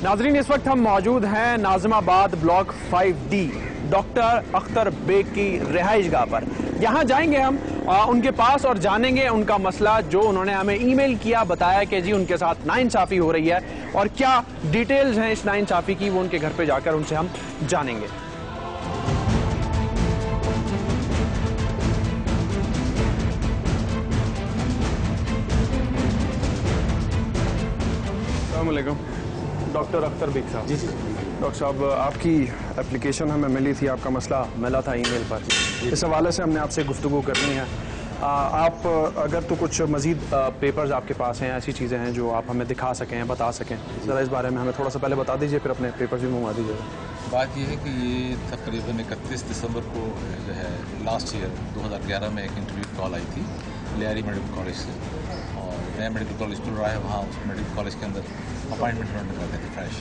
नाजरीन, इस वक्त हम मौजूद हैं Nazimabad block 5D doctor Akhtar Baig की रिहाइशगाह पर। यहाँ जाएंगे हम उनके पास और जानेंगे उनका मसला जो उन्होंने हमें ईमेल किया, बताया कि जी उनके साथ नाइंसाफ़ी हो रही है और क्या डिटेल्स हैं इस नाइंसाफ़ी की, वो उनके घर पे जाकर उनसे हम जानेंगे। अस्सलाम वालेकुम डॉक्टर अख्तर बेग साहब। जी डॉक्टर साहब, आपकी एप्लीकेशन हमें मिली थी, आपका मसला मिला था ईमेल पर। इस हवाले से हमने आपसे गुफ्तगू करनी है। आप अगर तो कुछ मज़ीद पेपर्स आपके पास हैं, ऐसी चीज़ें हैं जो आप हमें दिखा सकें, बता सकें, ज़रा इस बारे में हमें थोड़ा सा पहले बता दीजिए, फिर अपने पेपर्स भी मंगवा दीजिएगा। बात यह है कि ये तकरीबन 31 दिसंबर को जो है लास्ट ईयर 2011 में एक इंटरव्यू कॉल आई थी लियारी मेडिकल कॉलेज से, और नया मेडिकल कॉलेज खुल रहा है, वहाँ उस मेडिकल कॉलेज के अंदर अपॉइंटमेंट उन्होंने कर थे फ्रेश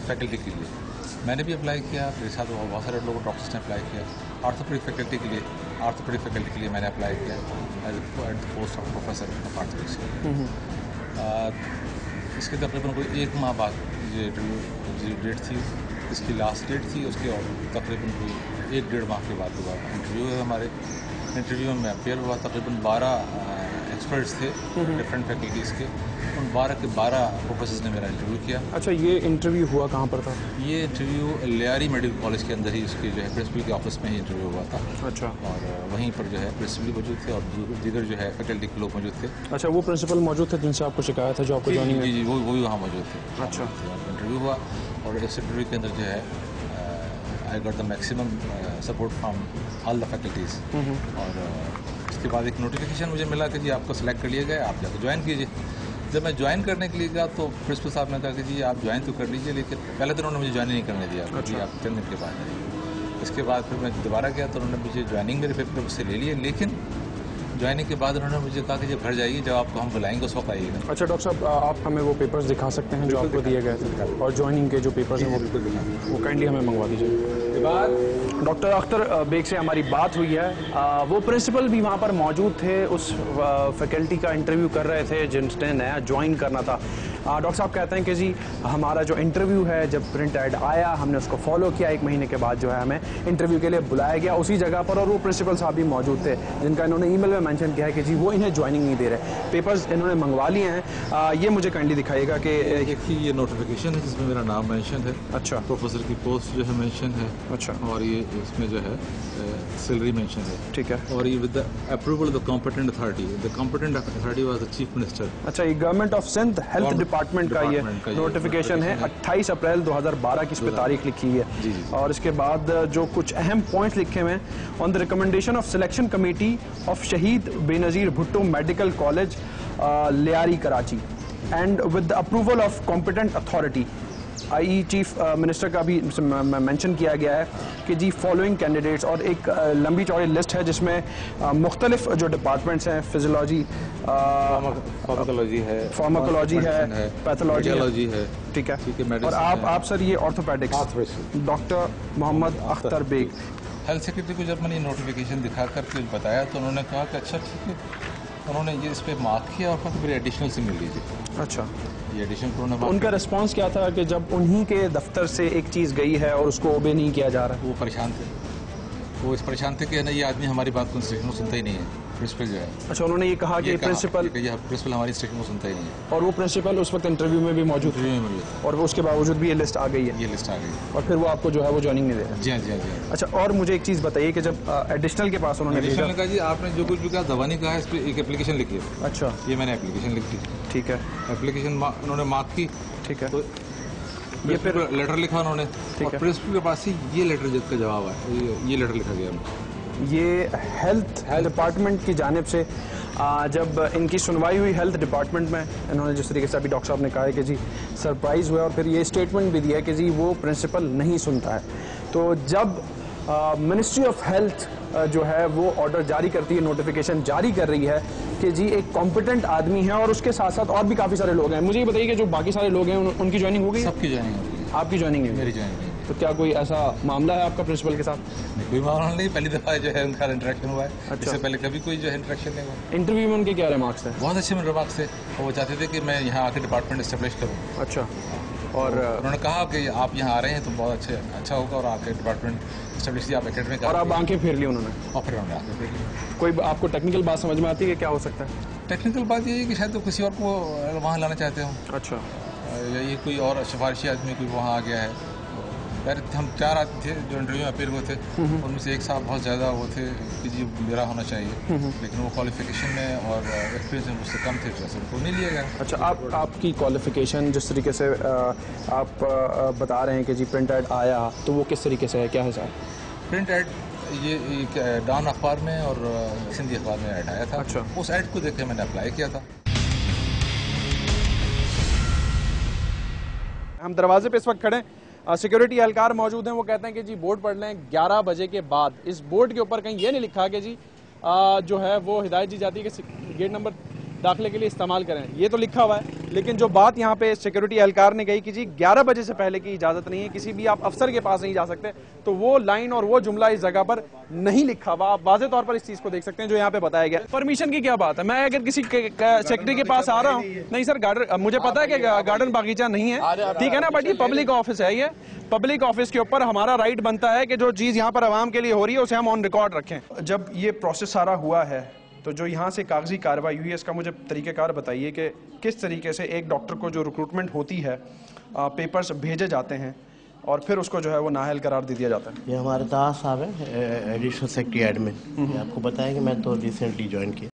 फैकल्टी के लिए। मैंने भी अप्लाई किया, मेरे साथ बहुत सारे लोगों डॉक्टर्स ने अप्लाई किया। आर्थोपेडिक फैकल्टी के लिए मैंने अप्लाई किया as the post of professor of orthopaedics. इसके तकरीबन कोई 1 माह बाद ये इंटरव्यू डेट थी, इसकी लास्ट डेट थी, उसके और तकरीबन कोई 1-1.5 माह के बाद दोबारा इंटरव्यू है। हमारे इंटरव्यू में अपेयर हुआ, तकरीबन 12 एक्सपर्ट्स थे डिफरेंट फैकल्टीज़ के, उन 12 के 12 प्रोफेसर्स ने मेरा इंटरव्यू किया। अच्छा, ये इंटरव्यू हुआ कहाँ पर था? ये इंटरव्यू लियारी मेडिकल कॉलेज के अंदर ही, उसके जो है प्रिंसिपल के ऑफिस में ही इंटरव्यू हुआ था। अच्छा। और वहीं पर जो है प्रिंसिपल मौजूद थे और दीगर जो है फैकल्टी के लोग मौजूद थे। अच्छा, वो प्रिंसिपल मौजूद थे जिनसे आपको शिकायत है, जो आपको जॉइनिंग? जी, वो भी वहाँ मौजूद थे। अच्छा। इंटरव्यू हुआ और इस इंटरव्यू के अंदर जो है I got the maximum support from all the faculties. और उसके बाद एक नोटिफिकेशन मुझे मिला कि जी आपको सेलेक्ट कर लिया गया, आप जाकर ज्वाइन कीजिए। जब मैं ज्वाइन करने के लिए गया तो प्रिंसिपल साहब ने कहा कि जी आप ज्वाइन तो कर लीजिए, लेकिन पहले तो उन्होंने मुझे ज्वाइन नहीं करने दिया। अच्छा। आप 3 दिन के बाद आइए। इसके बाद फिर मैं दोबारा गया तो उन्होंने मुझे ज्वाइनिंग मेरे पेपर से ले लिए, लेकिन ज्वाइनिंग के बाद उन्होंने मुझे कहा कि जब घर जाइए, जब आपको हम बुलाएंगे उस वक्त आइएगा। अच्छा डॉक्टर साहब, आप हमें वो पेपर्स दिखा सकते हैं जो आपको दिए गए थे, और ज्वाइनिंग के जो पेपर्स हैं वो काइंडली हमें मंगवा दीजिए। डॉक्टर अख्तर बेग से हमारी बात हुई है, वो प्रिंसिपल भी वहाँ पर मौजूद थे, उस फैकल्टी का इंटरव्यू कर रहे थे जिनने नया ज्वाइन करना था। डॉक्टर साहब कहते हैं कि जी हमारा जो इंटरव्यू है, जब प्रिंट एड आया हमने उसको फॉलो किया, 1 महीने के बाद जो है हमें इंटरव्यू के लिए बुलाया गया उसी जगह पर, और वो प्रिंसिपल साहब भी मौजूद थे जिनका इन्होंने ईमेल में मेंशन किया है कि जी वो इन्हें ज्वाइनिंग नहीं दे रहे। पेपर्स इन्होंने मंगवा लिए हैं। ये मुझे काइंडली दिखाइएगा कि ये नोटिफिकेशन है जिसमें मेरा नाम मेंशन है। अच्छा। प्रोफेसर की पोस्ट जो है मेंशन है। अच्छा। और ये इसमें जो है सैलरी मेंशन है। ठीक है। और ये with the approval of the competent authority, the competent authority was the chief minister. अच्छा, ये government of Sindh health department का ये नोटिफिकेशन है। 28 अप्रैल 2012 की इस पर तारीख लिखी है। जी। और इसके बाद जो कुछ अहम पॉइंट्स लिखे हुए हैं, on the recommendation of selection committee of Shaheed Benazir Bhutto medical college Lyari Karachi and with the approval of competent authority, I chief minister का भी मेंशन किया गया है कि जी फॉलोइंग कैंडिडेट्स, और एक लंबी चौड़ी लिस्ट है जिसमें मुख्तलिफ जो डिपार्टमेंट्स हैं, फिजियोलॉजी, फार्माकोलॉजी है, पैथोलॉजी है। ठीक है। और आप सर ये orthopaedics, doctor Mohammad Akhtar Baig. Health secretary को जब मैंने नोटिफिकेशन दिखा करके बताया तो उन्होंने कहा कि अच्छा ठीक है, उन्होंने ये इस पर मार्क किया और कहा फिर एडिशनल से मिल लीजिए। अच्छा। ये एडिशनल तो उनका रिस्पांस क्या था कि जब उन्हीं के दफ्तर से एक चीज़ गई है और उसको ओबे नहीं किया जा रहा? वो परेशान थे, वो इस परेशान थे कि ना ये आदमी हमारी बात को सुनता ही नहीं है, प्रिंसिपल जो है। अच्छा, उन्होंने ये कहा कि प्रिंसिपल हमारी स्टेशन को सुनता ही नहीं है, और वो प्रिंसिपल उस वक्त इंटरव्यू में भी मौजूद थे, और उसके बावजूद भी ये लिस्ट आ गई है। ये लिस्ट आ गई और फिर वो आपको जो है वो ज्वाइनिंग नहीं दे रहा? जी हाँ, जी हाँ, जी हाँ। अच्छा, और मुझे एक चीज़ बताइए कि जब एडिशनल के पास उन्होंने कहा जी आपने जो कुछ भी कहा दवा नहीं कहा, इस पर एक एप्लीकेशन लिखी है। अच्छा। ये मैंने एप्लीकेशन लिखी। ठीक है। एप्लीकेशन उन्होंने मार्क की। ठीक है। तो ये फिर लेटर लिखा उन्होंने, और प्रिंसिपल के पास ही ये लेटर जिसका जवाब है, ये लेटर लिखा गया। ये हेल्थ डिपार्टमेंट की जानिब से जब इनकी सुनवाई हुई हेल्थ डिपार्टमेंट में, इन्होंने जिस तरीके से अभी डॉक्टर साहब ने कहा है कि जी सरप्राइज़ हुआ, और फिर ये स्टेटमेंट भी दिया है कि जी वो प्रिंसिपल नहीं सुनता है। तो जब मिनिस्ट्री ऑफ हेल्थ जो है वो ऑर्डर जारी करती है, नोटिफिकेशन जारी कर रही है कि जी एक कॉम्पिटेंट आदमी है, और उसके साथ साथ और भी काफ़ी सारे लोग हैं, मुझे ये बताइए कि जो बाकी सारे लोग हैं उनकी ज्वाइनिंग हो गई? सबकी ज्वाइनिंग हो गई। आपकी ज्वाइनिंग है? मेरी ज्वाइनिंग। तो क्या कोई ऐसा मामला है आपका प्रिंसिपल के साथ? कोई मामला नहीं, पहली दफा जो है उनका इंटरेक्शन हुआ है। अच्छा। इससे पहले कभी कोई जो है इंटरेक्शन नहीं हुआ। इंटरव्यू में उनके क्या रिमार्क्स थे? बहुत अच्छे रिमार्क्स थे, और वो चाहते थे कि मैं यहाँ आके डिपार्टमेंट एस्टेब्लिश करूँ। अच्छा। और उन्होंने कहा कि आप यहाँ आ रहे हैं तो बहुत अच्छा होगा और आपके डिपार्टमेंट स्टेब्लिश आप एकेडमिक और अब आंखें फेर ली उन्होंने। और फिर उन्होंने आंखें फेर ली। कोई आपको टेक्निकल बात समझ में आती है कि क्या हो सकता है? टेक्निकल बात ये है कि शायद तो किसी और को वहाँ लाना चाहते हो, अच्छा, या ये कोई और सिफारिशी आदमी कोई वहाँ आ गया है। यार हम 4 आदमी थे जो इंटरव्यू में अपीयर हुए थे, उनमें से एक साहब बहुत ज़्यादा वो थे कि जी मेरा होना चाहिए, लेकिन वो क्वालिफिकेशन में और एक्सपीरियंस में मुझसे कम थे, तो उनको नहीं लिया गया। अच्छा, आपकी क्वालिफिकेशन जिस तरीके से आप बता रहे हैं कि जी प्रिंट एड आया, तो वो किस तरीके से है, क्या हिसाब? प्रिंट एड ये डॉन अखबार में और सिंधी अखबार में ऐड आया था। अच्छा। उस ऐड को देख के मैंने अप्लाई किया था। हम दरवाजे पे इस वक्त खड़े हैं, सिक्योरिटी एहलकार मौजूद हैं। वो कहते हैं कि जी बोर्ड पढ़ लें 11 बजे के बाद। इस बोर्ड के ऊपर कहीं ये नहीं लिखा कि जी जो है वो हिदायत दी जाती है कि गेट नंबर दाखिले के लिए इस्तेमाल करें, ये तो लिखा हुआ है। लेकिन जो बात यहाँ पे सिक्योरिटी एहलकार ने कही कि जी 11 बजे से पहले की इजाज़त नहीं है, किसी भी आप अफसर के पास नहीं जा सकते, तो वो लाइन और वो जुमला इस जगह पर नहीं लिखा हुआ। आप वाज़े तौर पर इस चीज़ को देख सकते हैं जो यहाँ पे बताया गया। परमिशन की क्या बात है? मैं अगर किसी सेक्रेटरी के पास आ रहा हूँ, नहीं सर गार्डन, मुझे पता है कि गार्डन बागीचा नहीं है, ठीक है ना, बट ये पब्लिक ऑफिस है, ये पब्लिक ऑफिस के ऊपर हमारा राइट बनता है कि जो चीज़ यहाँ पर आवाम के लिए हो रही है उसे हम ऑन रिकॉर्ड रखें। जब ये प्रोसेस सारा हुआ है तो जो यहाँ से कागजी कार्रवाई हुई है, इसका मुझे तरीक़ेकार बताइए कि किस तरीके से एक डॉक्टर को जो रिक्रूटमेंट होती है, पेपर्स भेजे जाते हैं और फिर उसको जो है वो नाअहल करार दे दिया जाता है। ये हमारे दास साहब हैं, एडिशनल सेक्रेटरी एडमिन। आपको बताएं कि मैं तो रिसेंटली ज्वाइन किया।